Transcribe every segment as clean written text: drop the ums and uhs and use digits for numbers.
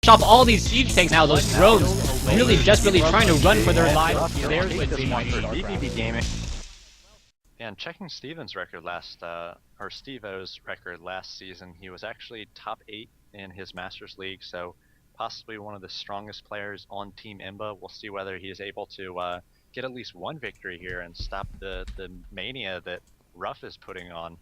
off all these siege tanks now. Those drones really desperately trying to run for their lives. There's Wednesday Night vVv Gaming. And checking Steven's record or Stevo's record last season, he was actually top 8 in his Masters League, so possibly one of the strongest players on Team Imba. We'll see whether he is able to get at least one victory here and stop the mania that RuFF is putting on.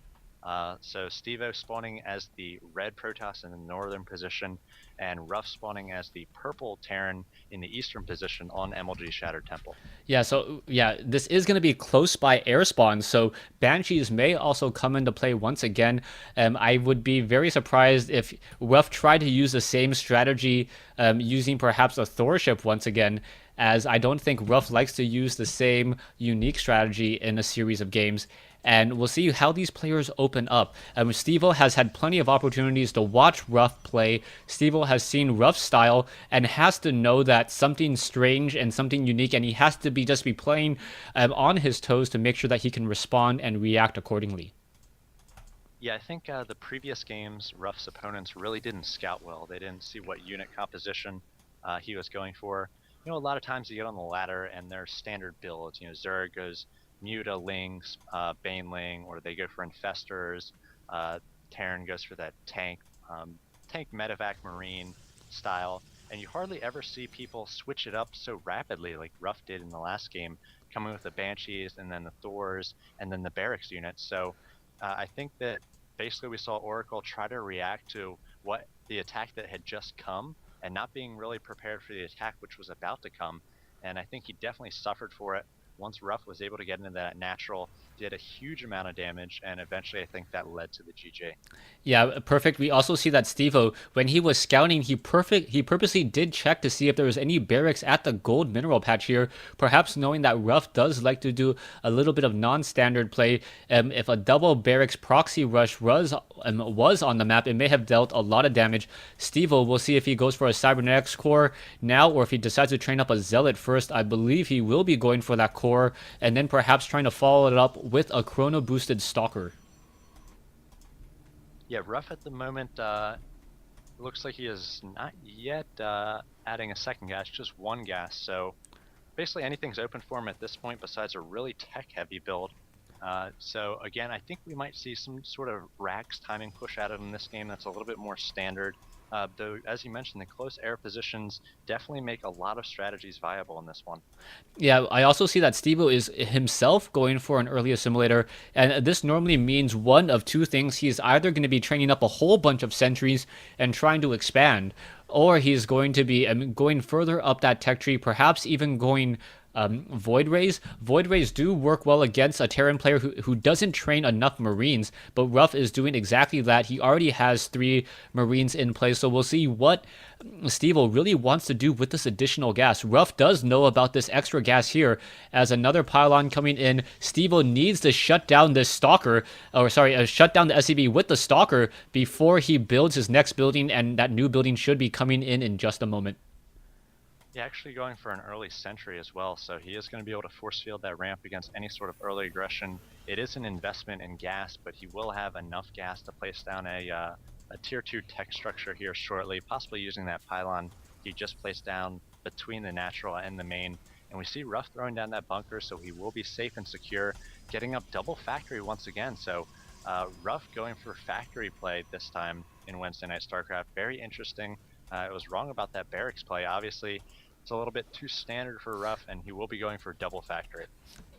So Stevo spawning as the red Protoss in the northern position, and RuFF spawning as the purple Terran in the eastern position on MLG Shattered Temple. Yeah, so this is going to be close by air spawn, so Banshees may also come into play once again. I would be very surprised if RuFF tried to use the same strategy, using perhaps a Thor ship once again, as I don't think RuFF likes to use the same unique strategy in a series of games. And we'll see how these players open up. Stevo has had plenty of opportunities to watch RuFF play. Stevo has seen RuFF's style and has to know that something strange and something unique, and he has to just be playing on his toes to make sure that he can respond and react accordingly. Yeah, I think the previous games, RuFF's opponents really didn't scout well. They didn't see what unit composition he was going for. You know, a lot of times you get on the ladder and their standard builds. You know, Zerg goes Muta, Lings, Baneling, or they go for Infestors. Terran goes for that tank medevac marine style, and you hardly ever see people switch it up so rapidly like RuFF did in the last game, coming with the Banshees and then the Thors and then the Barracks units. So I think that basically we saw Oracle try to react to what the attack that had just come and not being really prepared for the attack which was about to come, and I think he definitely suffered for it. Once RuFF was able to get into that natural, did a huge amount of damage, and eventually I think that led to the GG. Yeah, perfect. We also see that Stevo, when he was scouting, he purposely did check to see if there was any barracks at the gold mineral patch here, perhaps knowing that RuFF does like to do a little bit of non-standard play. If a double barracks proxy rush was on the map, it may have dealt a lot of damage. Stevo, we'll see if he goes for a cybernetics core now, or if he decides to train up a zealot first. I believe he will be going for that core, and then perhaps trying to follow it up with a chrono boosted stalker. Yeah, RuFF at the moment looks like he is not yet adding a second gas, just one gas. So basically anything's open for him at this point besides a really tech-heavy build. So again, I think we might see some sort of Rax timing push out of him in this game that's a little bit more standard. Though, as you mentioned, the close air positions definitely make a lot of strategies viable in this one. Yeah, I also see that Stevo is himself going for an early assimilator, and this normally means one of two things. He's either going to be training up a whole bunch of sentries and trying to expand, or he's going to be going further up that tech tree, perhaps even going Void Rays. Void Rays do work well against a Terran player who doesn't train enough Marines, but RuFF is doing exactly that. He already has 3 Marines in place, so we'll see what Stevo really wants to do with this additional gas. RuFF does know about this extra gas here as another pylon coming in. Stevo needs to shut down this stalker, shut down the SCV with the stalker before he builds his next building, and that new building should be coming in just a moment. Yeah, actually going for an early sentry as well, so he is going to be able to force field that ramp against any sort of early aggression. It is an investment in gas, but he will have enough gas to place down a tier 2 tech structure here shortly, possibly using that pylon he just placed down between the natural and the main. And we see RuFF throwing down that bunker, so he will be safe and secure, getting up double factory once again. So RuFF going for factory play this time in Wednesday Night Starcraft. Very interesting. I was wrong about that barracks play. Obviously, it's a little bit too standard for RuFF, and he will be going for double factory.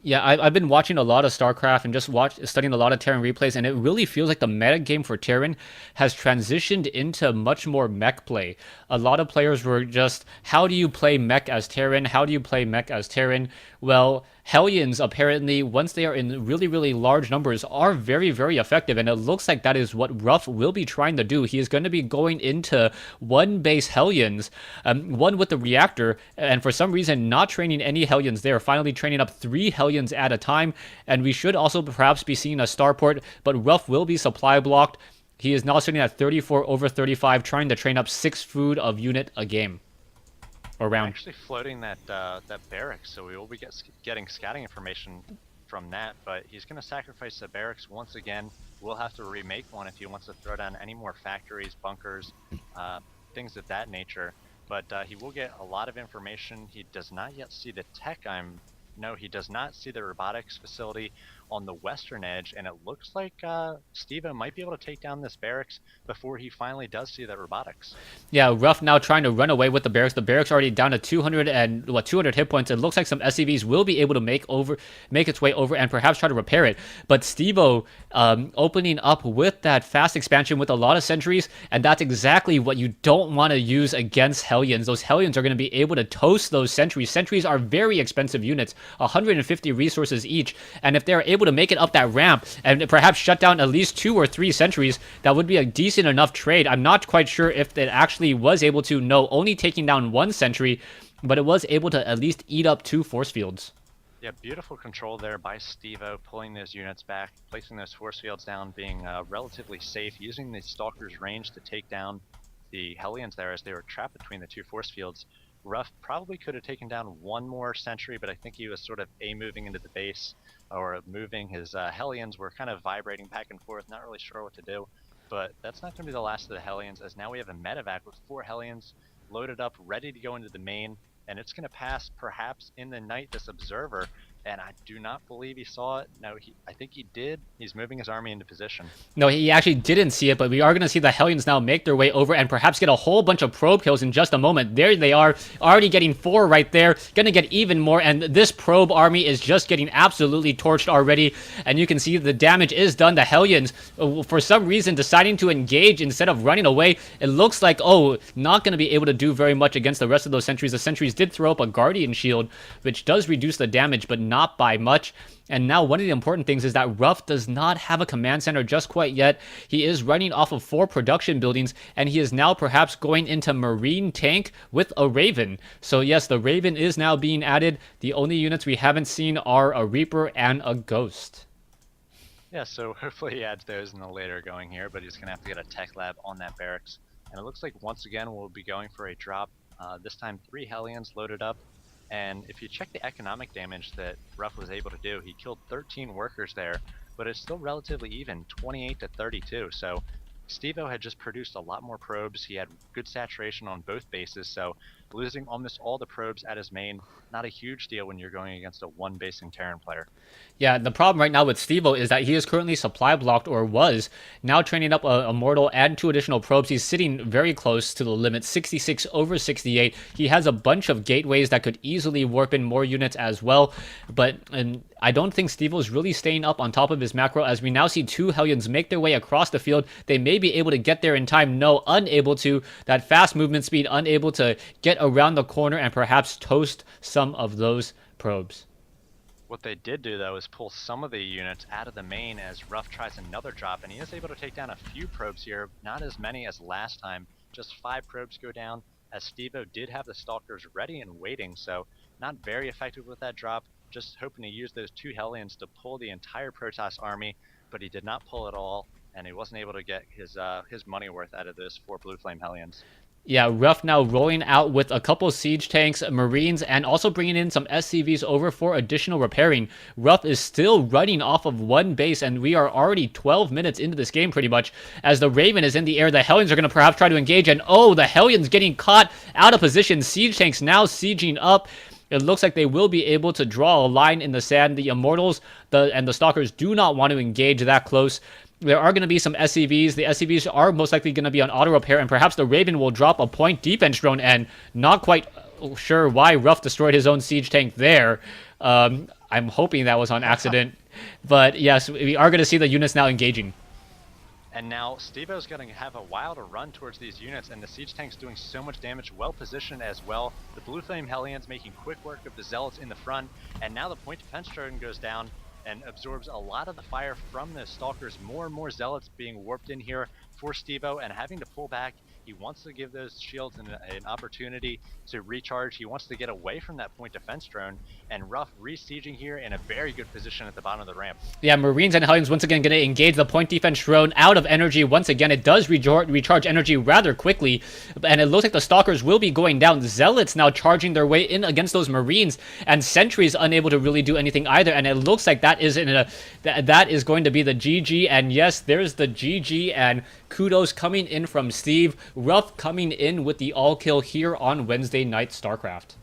Yeah, I've been watching a lot of StarCraft and just studying a lot of Terran replays, and it really feels like the meta game for Terran has transitioned into much more mech play. A lot of players were just, how do you play mech as Terran? How do you play mech as Terran? Well, Hellions, apparently, once they are in really, really large numbers, are very, very effective, and it looks like that is what RuFF will be trying to do. He is going to be going into one base Hellions, one with the reactor, and for some reason not training any Hellions there, finally training up 3 Hellions at a time, and we should also perhaps be seeing a starport, but RuFF will be supply blocked. He is now sitting at 34 over 35, trying to train up 6 food of unit a game. Around. Actually floating that barracks, so we will be getting scouting information from that, but he's going to sacrifice the barracks once again. We'll have to remake one if he wants to throw down any more factories, bunkers. things of that nature. But he will get a lot of information. He does not yet see the tech. No, he does not see the robotics facility on the western edge, and it looks like Stevo might be able to take down this barracks before he finally does see that robotics. Yeah, RuFF now trying to run away with the barracks. The barracks already down to 200 hit points. It looks like some SCVs will be able to make its way over and perhaps try to repair it. But Stevo opening up with that fast expansion with a lot of sentries, and that's exactly what you don't want to use against Hellions. Those Hellions are going to be able to toast those sentries. Sentries are very expensive units, 150 resources each, and if they're able to make it up that ramp and perhaps shut down at least 2 or 3 sentries, that would be a decent enough trade. I'm not quite sure if it actually was able to, no, only taking down 1 sentry, but it was able to at least eat up 2 force fields. Yeah, beautiful control there by Stevo, pulling those units back, placing those force fields down, being relatively safe, using the Stalker's range to take down the Hellions there as they were trapped between the 2 force fields. RuFF probably could have taken down 1 more sentry, but I think he was sort of moving into the base, or moving. His Hellions were kind of vibrating back and forth, not really sure what to do. But that's not going to be the last of the Hellions, as now we have a medevac with 4 Hellions loaded up, ready to go into the main, and it's going to pass perhaps in the night this observer, and I do not believe he saw it. No, I think he did. He's moving his army into position. No, he actually didn't see it, but we are going to see the Hellions now make their way over and perhaps get a whole bunch of probe kills in just a moment. There they are, already getting 4 right there, going to get even more, and this probe army is just getting absolutely torched already, and you can see the damage is done. The Hellions, for some reason, deciding to engage instead of running away. It looks like, not going to be able to do very much against the rest of those sentries. The sentries did throw up a Guardian Shield, which does reduce the damage, but not by much. And now one of the important things is that RuFF does not have a command center just quite yet. He is running off of 4 production buildings, and he is now perhaps going into Marine Tank with a Raven. So yes, the Raven is now being added. The only units we haven't seen are a Reaper and a Ghost. Yeah, so hopefully he adds those in the later going here, but he's going to have to get a tech lab on that barracks. And it looks like once again we'll be going for a drop. This time 3 Hellions loaded up. And if you check the economic damage that RuFF was able to do, he killed 13 workers there, but it's still relatively even, 28 to 32. So Stevo had just produced a lot more probes. He had good saturation on both bases, so losing almost all the probes at his main, not a huge deal when you're going against a 1-basing Terran player. Yeah, the problem right now with Stevo is that he is currently supply blocked, or was, now training up a Mortal and 2 additional probes. He's sitting very close to the limit, 66 over 68. He has a bunch of gateways that could easily warp in more units as well, but I don't think Stevo is really staying up on top of his macro, as we now see 2 Hellions make their way across the field. They may be able to get there in time. No, unable to. That fast movement speed, unable to get around the corner and perhaps toast some of those probes. What they did do, though, is pull some of the units out of the main as RuFF tries another drop, and he is able to take down a few probes here, not as many as last time. Just 5 probes go down, as Stevo did have the Stalkers ready and waiting, so not very effective with that drop. Just hoping to use those 2 Hellions to pull the entire Protoss army, but he did not pull it all, and he wasn't able to get his money worth out of those 4 Blue Flame Hellions. Yeah, RuFF now rolling out with a couple siege tanks, Marines, and also bringing in some SCVs over for additional repairing. RuFF is still running off of 1 base, and we are already 12 minutes into this game pretty much. As the Raven is in the air, the Hellions are going to perhaps try to engage, and the Hellions getting caught out of position. Siege tanks now sieging up. It looks like they will be able to draw a line in the sand. The Immortals and the Stalkers do not want to engage that close. There are going to be some SCVs. The SCVs are most likely going to be on auto repair, and perhaps the Raven will drop a point defense drone, and not quite sure why RuFF destroyed his own siege tank there. I'm hoping that was on accident. But yes, we are going to see the units now engaging. And now Stevo's going to have a while to run towards these units, and the siege tank's doing so much damage, well positioned as well. The Blue Flame Hellions making quick work of the Zealots in the front, and now the point defense drone goes down and absorbs a lot of the fire from the Stalkers. More and more Zealots being warped in here for Stevo, and having to pull back. He wants to give those shields an opportunity to recharge. He wants to get away from that point defense drone, and RuFF re-sieging here in a very good position at the bottom of the ramp. Yeah, Marines and Hellions once again going to engage the point defense drone out of energy. Once again, it does recharge energy rather quickly, and it looks like the Stalkers will be going down. Zealots now charging their way in against those Marines, and Sentries unable to really do anything either, and it looks like that is going to be the GG, and yes, there's the GG, and kudos coming in from Steve. RuFF coming in with the all kill here on Wednesday Night Starcraft.